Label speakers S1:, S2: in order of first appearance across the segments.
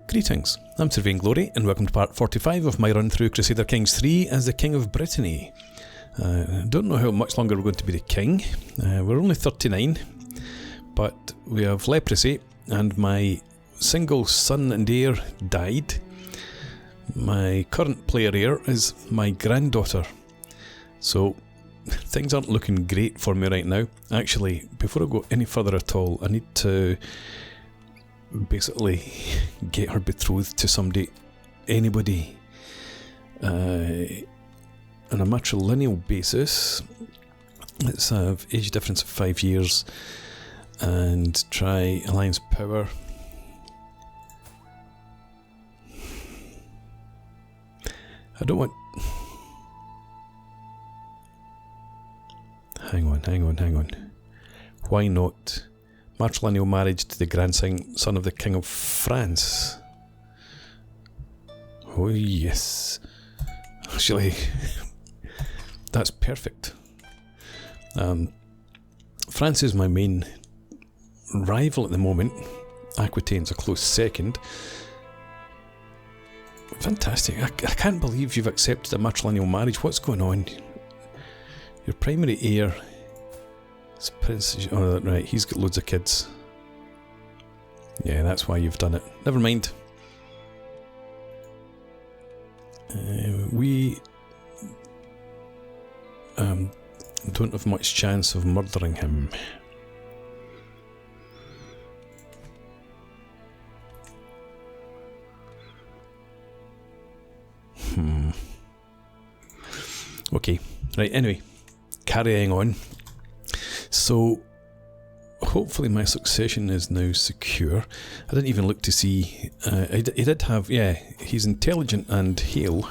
S1: Greetings, I'm Sir Vainglory, and welcome to part 45 of my run through Crusader Kings 3 as the King of Brittany. Don't know how much longer we're going to be the king. We're only 39, but we have leprosy, and my single son and heir died. My current player heir is my granddaughter, so things aren't looking great for me right now. Actually, before I go any further at all, I need to basically get her betrothed to somebody, anybody, on a matrilineal basis. Let's have age difference of 5 years and try alliance power. I don't want... Hang on. Why not? Matrilineal marriage to the grandson of the King of France. Oh yes. Actually, that's perfect. France is my main rival at the moment. Aquitaine's a close second. Fantastic. I can't believe you've accepted a matrilineal marriage. What's going on? Your primary heir is Prince... Oh, right, he's got loads of kids. Yeah, that's why you've done it. Never mind. We don't have much chance of murdering him. Okay, right, anyway, carrying on. So, hopefully my succession is now secure. I didn't even look to see... he did have... Yeah, he's intelligent and hale.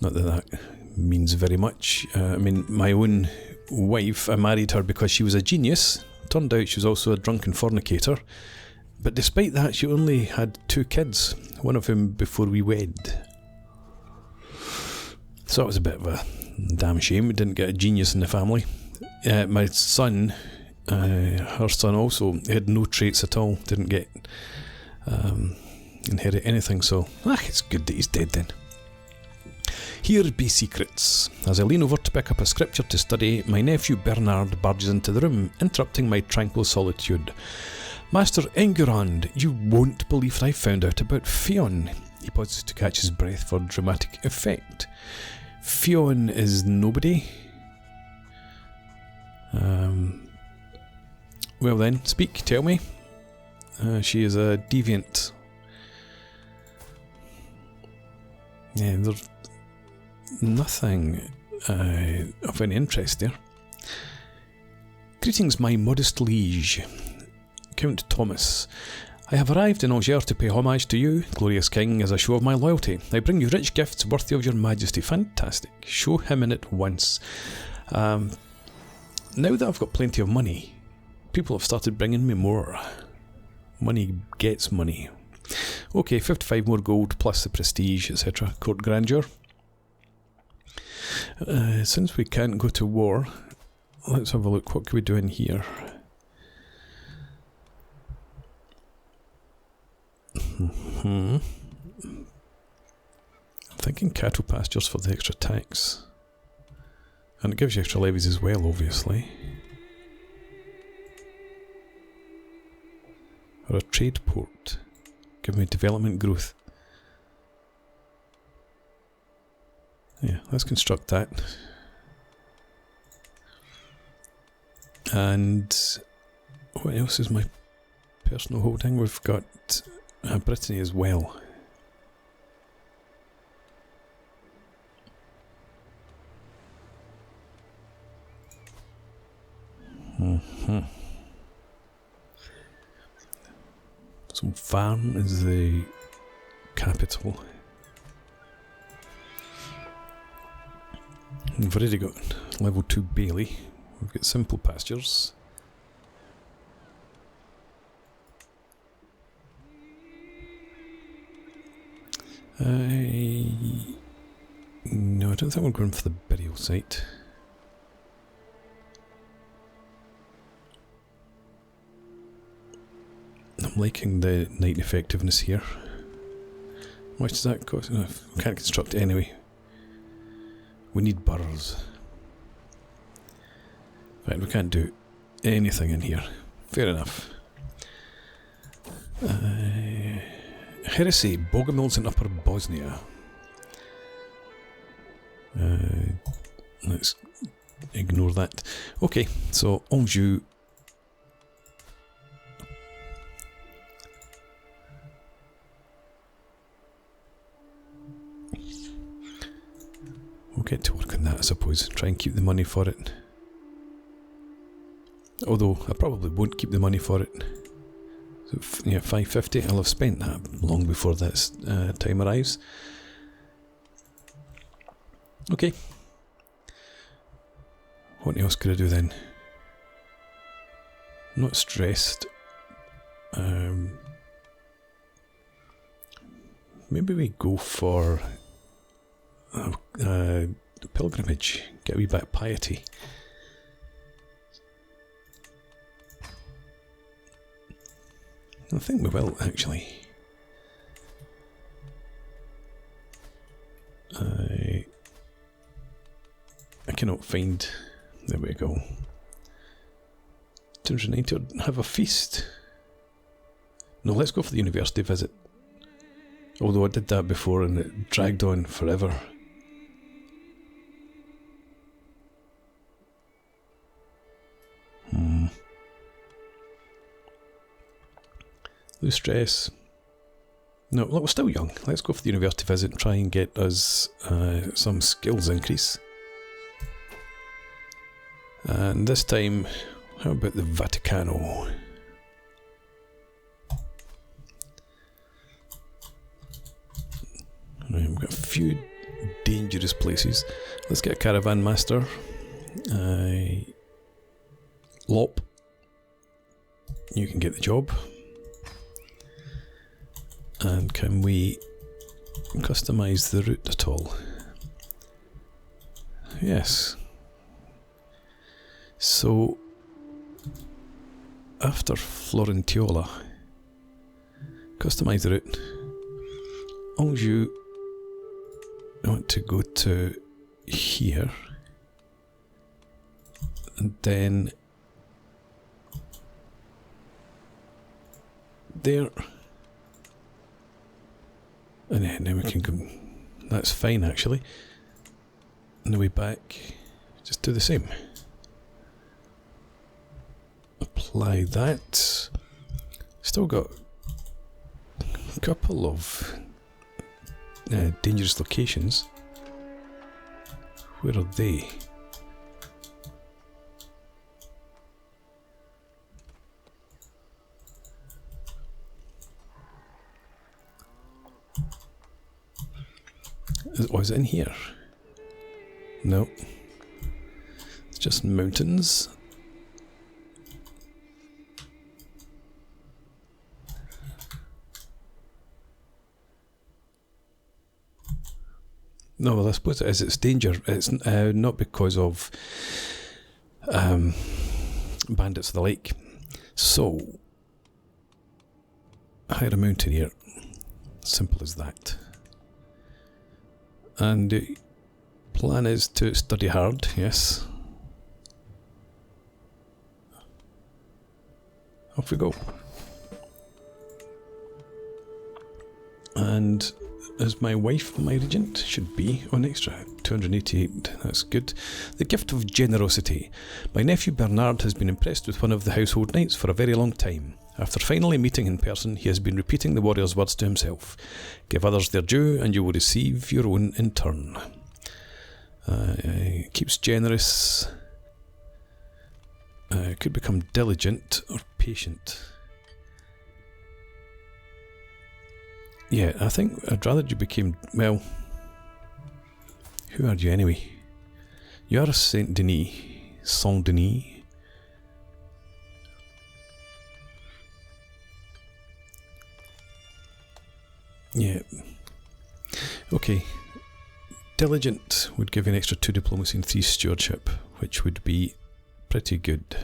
S1: Not that that means very much. I mean, my own wife, I married her because she was a genius. Turned out she was also a drunken fornicator. But despite that, she only had 2 kids. One of whom before we wed. So that was a bit of a damn shame. We didn't get a genius in the family. My son, her son also, had no traits at all. Didn't get inherit anything, so it's good that he's dead then. Here be secrets. As I lean over to pick up a scripture to study, my nephew Bernard barges into the room, interrupting my tranquil solitude. Master Enguerrand, you won't believe what I found out about Fionn. He pauses to catch his breath for dramatic effect. Fionn is nobody. Well then, speak, tell me. She is a deviant. Yeah, there's nothing of any interest there. Greetings, my modest liege. Count Thomas. I have arrived in Alder to pay homage to you, glorious king, as a show of my loyalty. I bring you rich gifts worthy of your majesty. Fantastic. Show him in at once. Now that I've got plenty of money, people have started bringing me more. Money gets money. Okay, 55 more gold plus the prestige, etc. Court grandeur. Since we can't go to war, let's have a look. What can we do in here? I'm thinking cattle pastures for the extra tax. And it gives you extra levies as well, obviously. Or a trade port. Give me development growth. Yeah, let's construct that. And what else is my personal holding? We've got Brittany as well. So Farm is the capital. We've already got level 2 Bailey. We've got simple pastures. No, I don't think we're going for the burial site. I'm liking the night effectiveness here. How much does that cost? We can't construct it anyway. We need burrows. Right, we can't do anything in here. Fair enough. Heresy, Bogomils in Upper Bosnia. Let's ignore that. Okay, so Anjou. We'll get to work on that, I suppose. Try and keep the money for it. Although I probably won't keep the money for it. So, yeah, 550. I'll have spent that long before this time arrives. Okay. What else could I do then? I'm not stressed. Maybe we go for pilgrimage. Get a wee bit of piety. I think we will, actually. I cannot find... There we go. 290, have a feast. No, let's go for the university visit. Although I did that before and it dragged on forever. Lose stress. No, look, we're still young. Let's go for the university visit and try and get us some skills increase. And this time, how about the Vaticano? Right, we've got a few dangerous places. Let's get a caravan master. Lop. You can get the job. And can we customize the route at all? Yes. So, after Florentiola, customize the route. Anjou, I want to go to here. And then there. And then we can go. That's fine, actually. On the way back, just do the same. Apply that. Still got a couple of dangerous locations. Where are they? Was it in here? No. It's just mountains. No, well, I suppose it is. It's danger. It's not because of bandits of the lake. So, hire a mountaineer. Simple as that. And the plan is to study hard, yes. Off we go. And is my wife my regent? Should be. On extra 288, that's good. The gift of generosity. My nephew Bernard has been impressed with one of the household knights for a very long time. After finally meeting in person, he has been repeating the warrior's words to himself. Give others their due, and you will receive your own in turn. Keeps generous. Could become diligent or patient. Yeah, I think I'd rather you became... Well, who are you anyway? You are a Saint Denis. Saint Denis. Yeah. Okay. Diligent would give you an extra 2 diplomacy and 3 stewardship, which would be pretty good.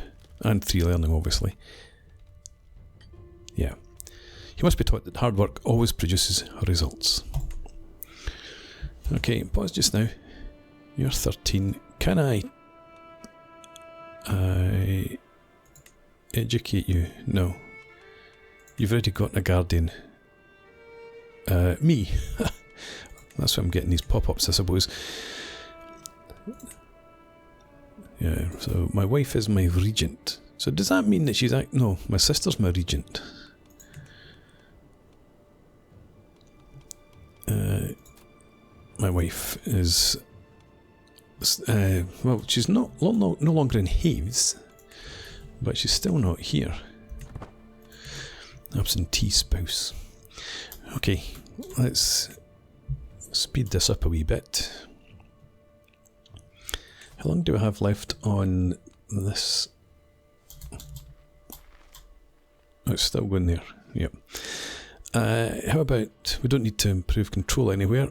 S1: And 3 learning, obviously. Yeah. He must be taught that hard work always produces results. Okay, pause just now. You're 13. Can I educate you? No. You've already got a guardian. Me. That's why I'm getting these pop-ups, I suppose. Yeah, so my wife is my regent. So does that mean that she's... No, my sister's my regent. My wife is... well, she's no longer in Haves, but she's still not here. Absentee spouse. Okay, let's speed this up a wee bit. How long do I have left on this? Oh, it's still going there. Yep. How about, we don't need to improve control anywhere.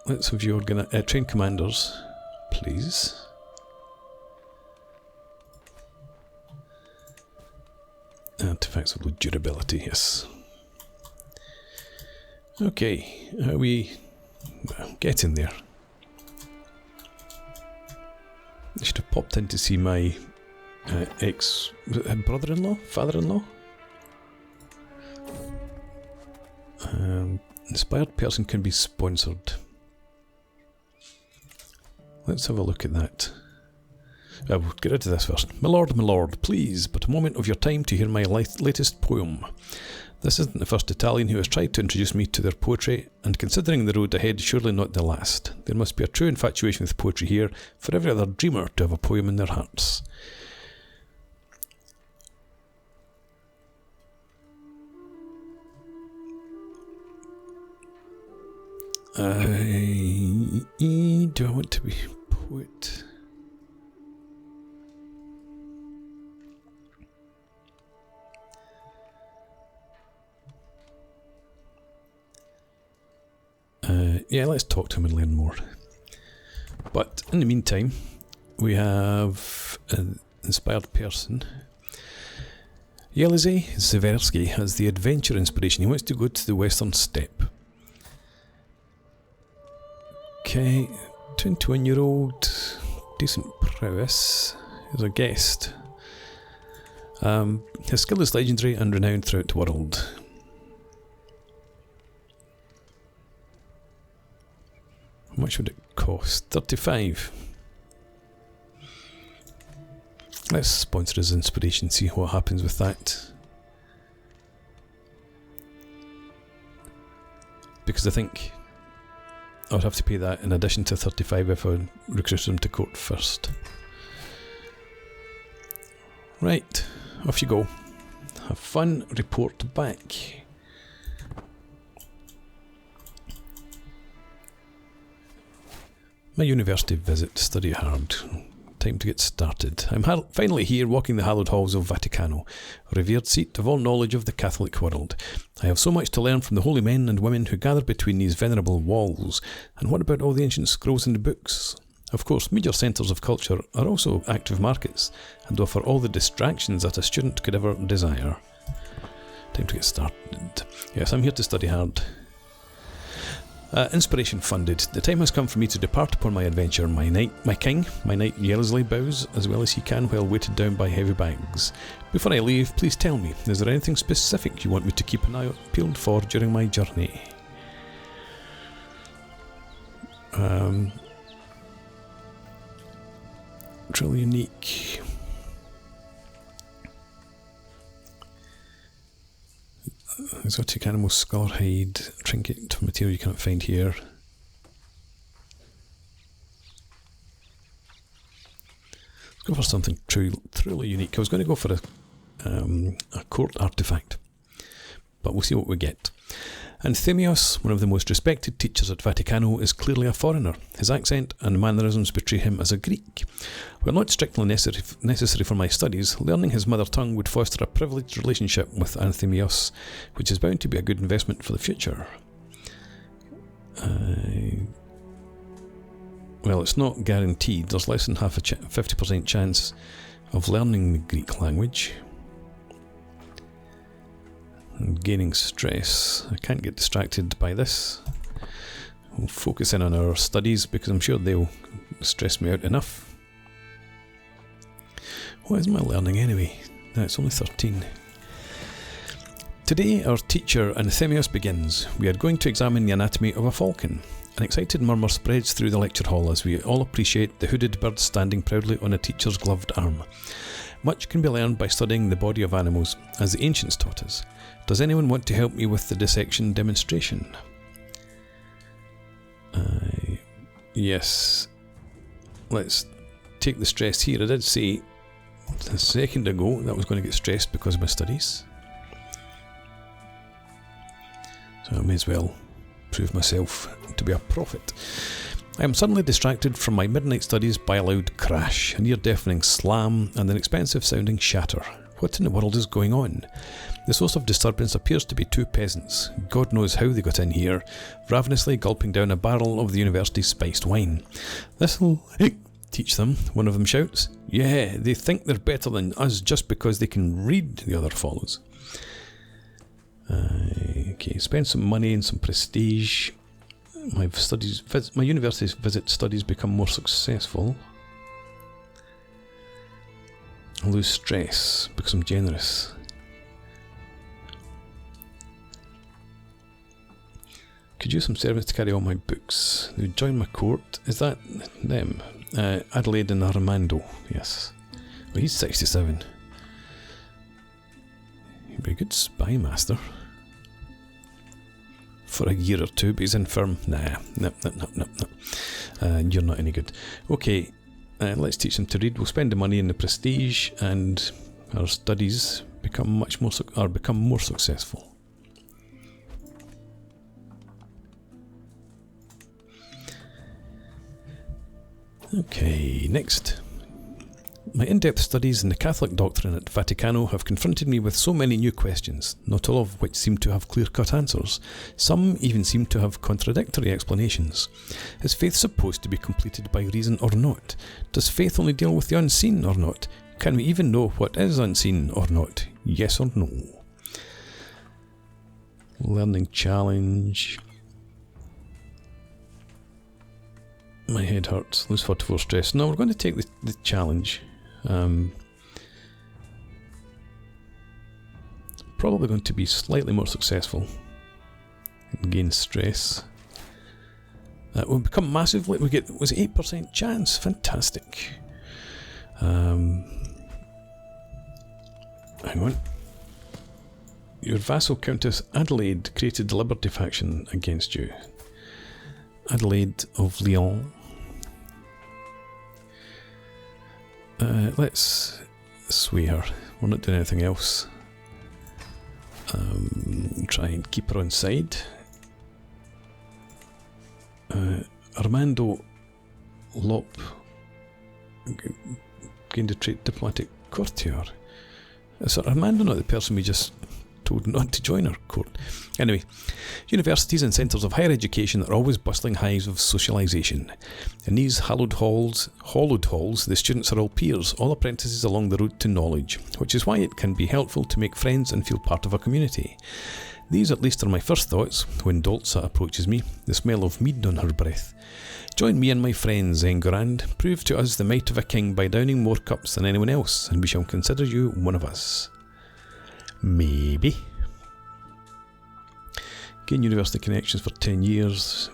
S1: Let's have you train commanders, please. Artifacts of durability, yes. Okay, are we getting there? I should have popped in to see my ex-brother-in-law, father-in-law. Inspired person can be sponsored. Let's have a look at that. We'll get rid of this first. My lord, please, but a moment of your time to hear my latest poem. This isn't the first Italian who has tried to introduce me to their poetry, and considering the road ahead, surely not the last. There must be a true infatuation with poetry here, for every other dreamer to have a poem in their hearts. Do I want to be a poet? Yeah, let's talk to him and learn more. But in the meantime, we have an inspired person. Yelizy Zversky has the adventure inspiration. He wants to go to the Western Steppe. Okay, 21-year-old, decent prowess, is a guest. His skill is legendary and renowned throughout the world. How much would it cost? 35. Let's sponsor his inspiration, see what happens with that. Because I think I would have to pay that in addition to 35 if I recruited him to court first. Right, off you go. Have fun, report back. My university visit, study hard. Time to get started. I'm finally here walking the hallowed halls of Vaticano, a revered seat of all knowledge of the Catholic world. I have so much to learn from the holy men and women who gather between these venerable walls. And what about all the ancient scrolls and books? Of course, major centres of culture are also active markets and offer all the distractions that a student could ever desire. Time to get started. Yes, I'm here to study hard. Inspiration funded. The time has come for me to depart upon my adventure. My king, Yelizy bows as well as he can while weighted down by heavy bags. Before I leave, please tell me, is there anything specific you want me to keep an eye peeled for during my journey? Truly unique. Exotic animal skull hide, trinket material you can't find here. Let's go for something truly unique. I was going to go for a court artifact, but we'll see what we get. Anthemios, one of the most respected teachers at Vaticano, is clearly a foreigner. His accent and mannerisms betray him as a Greek. While not strictly necessary for my studies, learning his mother tongue would foster a privileged relationship with Anthemios, which is bound to be a good investment for the future. Well, it's not guaranteed. There's less than 50% chance of learning the Greek language. and gaining stress. I can't get distracted by this. We'll focus in on our studies because I'm sure they'll stress me out enough. What is my learning anyway? No, it's only 13. Today our teacher Anthemios begins. We are going to examine the anatomy of a falcon. An excited murmur spreads through the lecture hall as we all appreciate the hooded bird standing proudly on a teacher's gloved arm. Much can be learned by studying the body of animals, as the ancients taught us. Does anyone want to help me with the dissection demonstration? Yes. Let's take the stress here. I did say a second ago that I was going to get stressed because of my studies. So I may as well prove myself to be a prophet. I am suddenly distracted from my midnight studies by a loud crash, a near-deafening slam, and an expensive sounding shatter. What in the world is going on? The source of disturbance appears to be two peasants. God knows how they got in here, ravenously gulping down a barrel of the university's spiced wine. This'll teach them, one of them shouts. Yeah, they think they're better than us just because they can read, the other follows. Okay, spend some money and some prestige. My university visit studies become more successful. I lose stress because I'm generous. Could use some servants to carry all my books. They would join my court. Is that them? Adelaide and Armando, yes. Well, he's 67. He'd be a good spy master. For a year or two, but he's infirm. Nah, no. You're not any good. Okay, let's teach them to read. We'll spend the money and the prestige, and our studies become more successful. Okay, next. My in-depth studies in the Catholic doctrine at Vaticano have confronted me with so many new questions, not all of which seem to have clear-cut answers. Some even seem to have contradictory explanations. Is faith supposed to be completed by reason or not? Does faith only deal with the unseen or not? Can we even know what is unseen or not? Yes or no? Learning challenge. My head hurts. Lose 44 stress. No, we're going to take the challenge. Probably going to be slightly more successful and gain stress. We'll become massively. We get, was it 8% chance? Fantastic. Hang on. Your vassal Countess Adelaide created the Liberty faction against you. Adelaide of Lyon. Let's sway her. We're not doing anything else. Try and keep her on side. Armando Lop gained a trait diplomatic courtier. Is Armando not the person we just told not to join our court? Anyway, universities and centres of higher education are always bustling hives of socialisation. In these hollowed halls, the students are all peers, all apprentices along the road to knowledge, which is why it can be helpful to make friends and feel part of a community. These at least are my first thoughts when Dolza approaches me, the smell of mead on her breath. Join me and my friends, Enguerrand. Prove to us the might of a king by downing more cups than anyone else, and we shall consider you one of us. Maybe. Gain university connections for 10 years.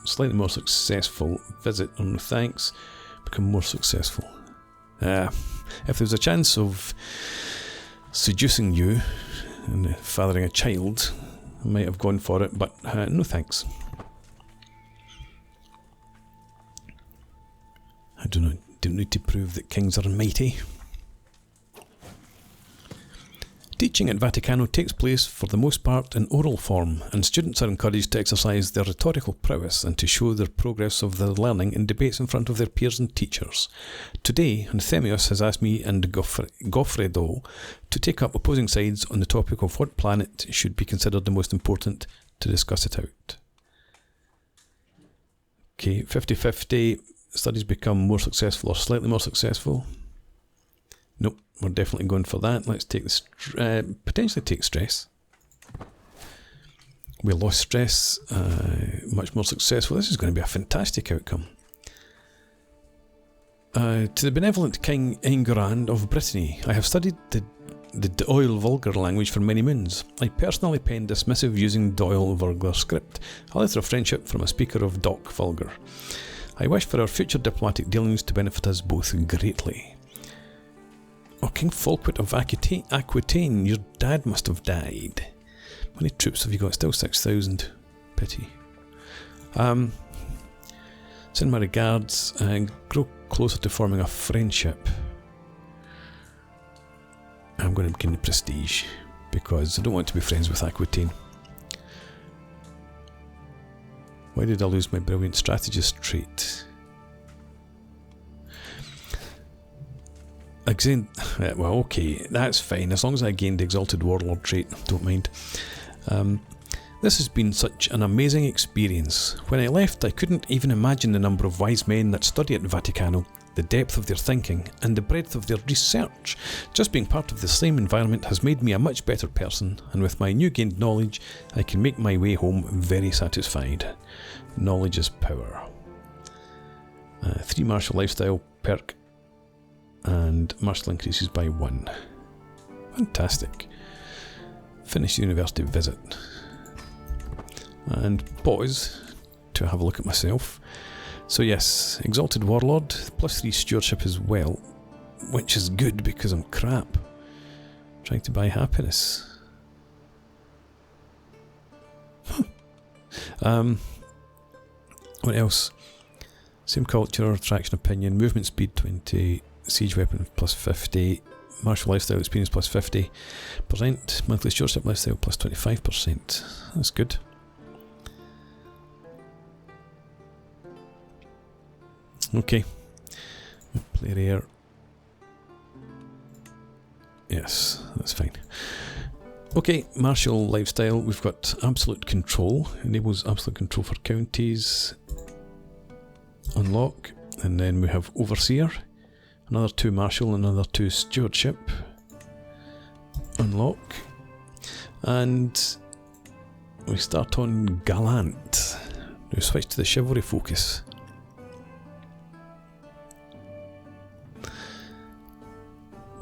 S1: Slightly more successful. Visit or no thanks. Become more successful. If there was a chance of seducing you and fathering a child, I might have gone for it, but no thanks. I don't need to prove that kings are mighty. Teaching at Vaticano takes place for the most part in oral form, and students are encouraged to exercise their rhetorical prowess and to show their progress of their learning in debates in front of their peers and teachers. Today, Anthemios has asked me and Goffredo to take up opposing sides on the topic of what planet should be considered the most important, to discuss it out. Okay, 50-50, studies become more successful or slightly more successful. Nope, we're definitely going for that. Let's take potentially take stress. We lost stress, much more successful. This is going to be a fantastic outcome. To the benevolent King Enguerrand of Brittany, I have studied the Doyle vulgar language for many moons. I personally penned this missive using Doyle vulgar script, a letter of friendship from a speaker of Doc vulgar. I wish for our future diplomatic dealings to benefit us both greatly. Oh, King Folkwood of Aquitaine, your dad must have died. How many troops have you got? Still 6,000. Pity. Send my regards and grow closer to forming a friendship. I'm going to gain the prestige because I don't want to be friends with Aquitaine. Why did I lose my brilliant strategist trait? Well, okay, that's fine. As long as I gained the Exalted Warlord trait, don't mind. This has been such an amazing experience. When I left, I couldn't even imagine the number of wise men that study at Vaticano, the depth of their thinking, and the breadth of their research. Just being part of the same environment has made me a much better person, and with my new gained knowledge, I can make my way home very satisfied. Knowledge is power. 3 martial lifestyle perk, and martial increases by 1. Fantastic. Finish university visit. And pause to have a look at myself. So yes, Exalted Warlord, +3 stewardship as well, which is good because I'm crap. Trying to buy happiness. What else? Same culture, traction opinion, movement speed 20, siege weapon +50, martial lifestyle experience +50%, monthly stewardship lifestyle +25%. That's good. Okay, play rare. Yes, that's fine. Okay, martial lifestyle. We've got absolute control. Enables absolute control for counties. Unlock, and then we have overseer. Another 2 martial, another 2 stewardship. Unlock, and we start on gallant. We switch to the chivalry focus.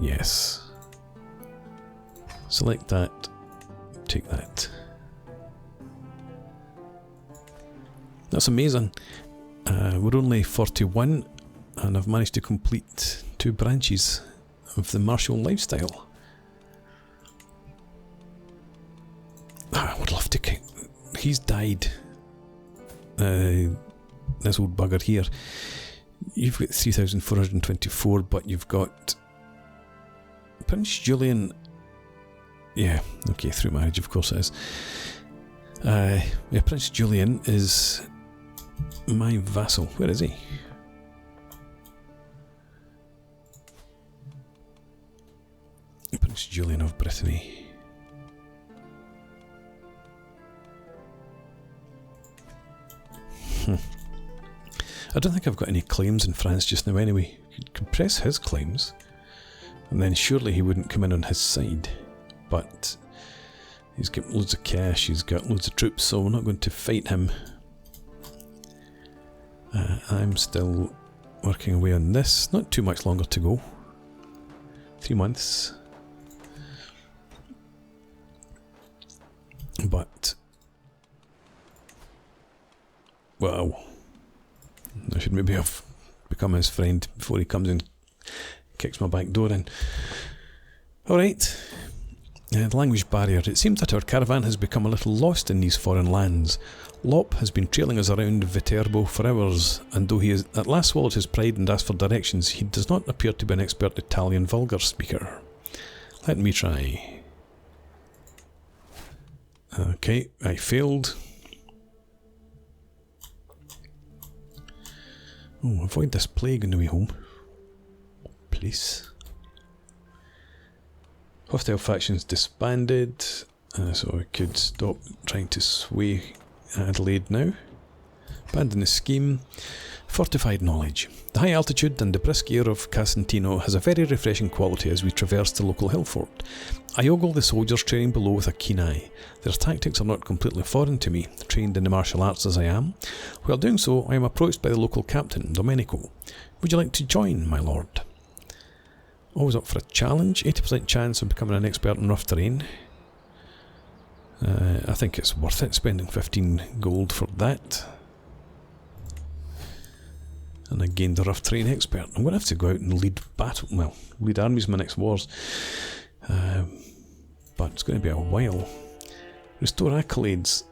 S1: Yes. Select that, take that. That's amazing. We're only 41 and I've managed to complete 2 branches of the martial lifestyle. I would love to... He's died. This old bugger here. You've got 3,424, but you've got... Prince Julian, yeah, okay, through marriage, of course it is. Yeah, Prince Julian is my vassal. Where is he? Prince Julian of Brittany. I don't think I've got any claims in France just now anyway. You could press his claims. And then surely he wouldn't come in on his side. But he's got loads of cash, he's got loads of troops, so we're not going to fight him. I'm still working away on this. Not too much longer to go. 3 months. But... well, I should maybe have become his friend before he comes and kicks my back door in. Alright. The language barrier. It seems that our caravan has become a little lost in these foreign lands. Lop has been trailing us around Viterbo for hours, and though he has at last swallowed his pride and asked for directions, he does not appear to be an expert Italian vulgar speaker. Let me try. Okay, I failed. Oh, avoid this plague on the way home. Please. Hostile factions disbanded, so I could stop trying to sway Adelaide now. Abandon the scheme. Fortified knowledge. The high altitude and the brisk air of Casentino has a very refreshing quality as we traverse the local hill fort. I ogle the soldiers training below with a keen eye. Their tactics are not completely foreign to me, trained in the martial arts as I am. While doing so, I am approached by the local captain, Domenico. Would you like to join, my lord? Always up for a challenge. 80% chance of becoming an expert in rough terrain. I think it's worth it, spending 15 gold for that. And I gained the rough terrain expert. I'm going to have to go out and lead battle. Well, lead armies in my next wars. But it's going to be a while. Restore accolades.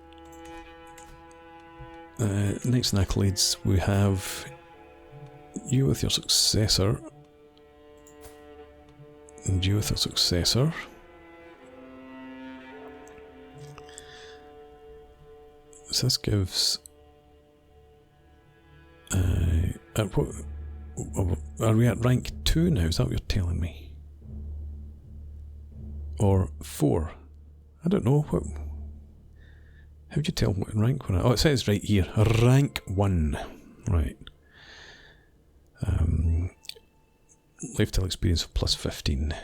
S1: Next in accolades, we have you with your successor. And you with a successor. So this gives... are we at rank 2 now? Is that what you're telling me? Or 4? I don't know. What? How would you tell what rank we're at? Oh, it says right here. Rank 1. Right. Lifetime experience of plus 15.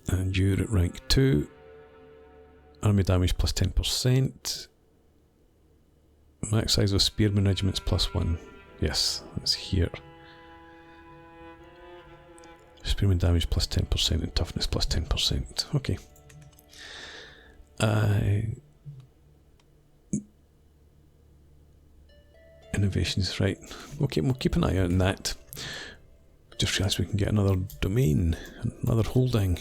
S1: And you're at rank 2. Army damage plus 10%. Max size of spearman regiments plus 1. Yes, that's here. Spearman damage plus 10% and toughness plus 10%. Okay. Innovations, right. Okay, we'll keep an eye out on that. Just realised we can get another domain, another holding.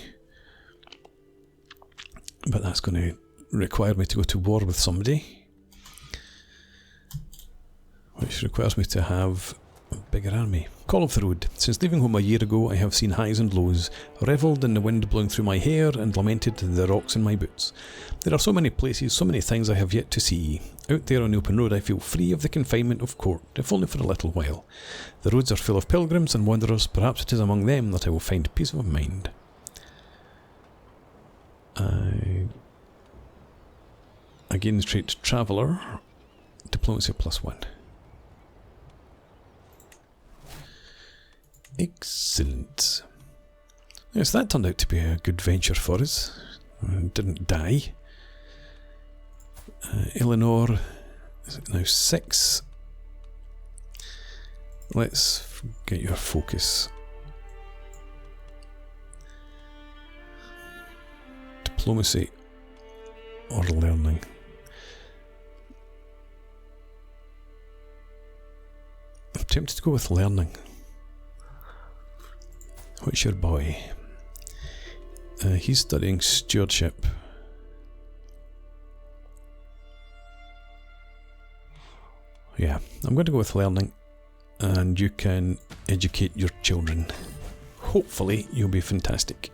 S1: But that's going to require me to go to war with somebody. Which requires me to have a bigger army. Call of the road. Since leaving home a year ago, I have seen highs and lows, revelled in the wind blowing through my hair and lamented the rocks in my boots. There are so many places, so many things I have yet to see. Out there on the open road I feel free of the confinement of court, if only for a little while. The roads are full of pilgrims and wanderers, perhaps it is among them that I will find peace of mind. Again the trait Traveller, diplomacy plus 1. Excellent. Yes, that turned out to be a good venture for us. Didn't die. Eleanor is now 6. Let's get your focus. Diplomacy or learning. I'm tempted to go with learning. What's your boy? He's studying stewardship. Yeah, I'm going to go with learning, and you can educate your children. Hopefully, you'll be fantastic.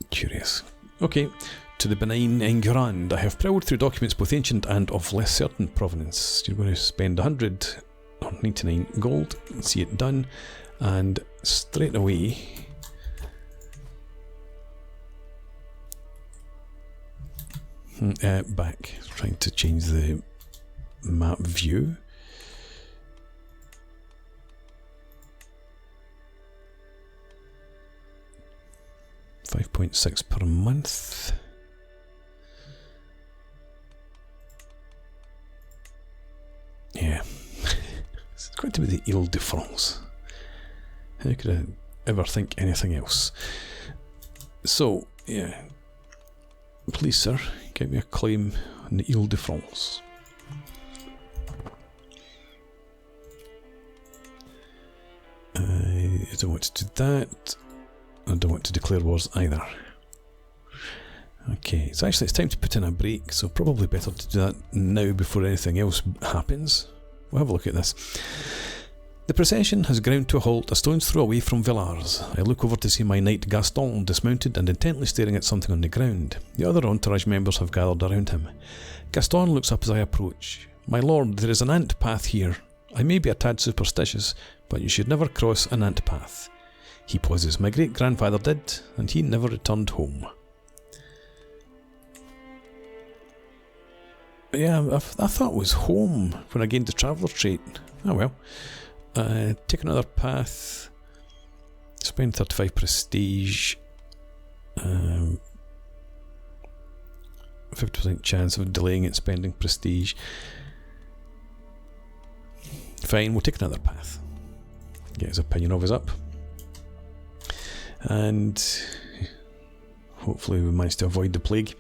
S1: Curious. Okay, to the benign Enguerrand. I have prowled through documents both ancient and of less certain provenance. You're going to spend 100 or 99 gold and see it done, and straight away back, trying to change the map view. $5.6 per month. Yeah. It's going to be the Ile de France. How could I ever think anything else? So, yeah. Please, sir, get me a claim on the Ile de France. I don't want to do that. I don't want to declare wars either. Okay, so actually it's time to put in a break, so probably better to do that now before anything else happens. We'll have a look at this. The procession has ground to a halt a stone's throw away from Villars. I look over to see my knight Gaston dismounted and intently staring at something on the ground. The other entourage members have gathered around him. Gaston looks up as I approach. My lord, there is an ant path here. I may be a tad superstitious, but you should never cross an ant path. He pauses. My great-grandfather did, and he never returned home. Yeah, I thought it was home when I gained the traveller trait. Oh well. Take another path. Spend 35 prestige. 50% chance of delaying it, spending prestige. Fine, we'll take another path. Get his opinion of us up. And hopefully we manage to avoid the plague.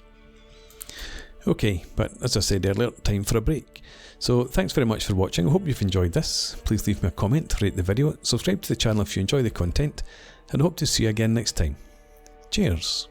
S1: Okay, but as I said earlier, time for a break. So thanks very much for watching. I hope you've enjoyed this. Please leave me a comment, rate the video, subscribe to the channel if you enjoy the content, and I hope to see you again next time. Cheers!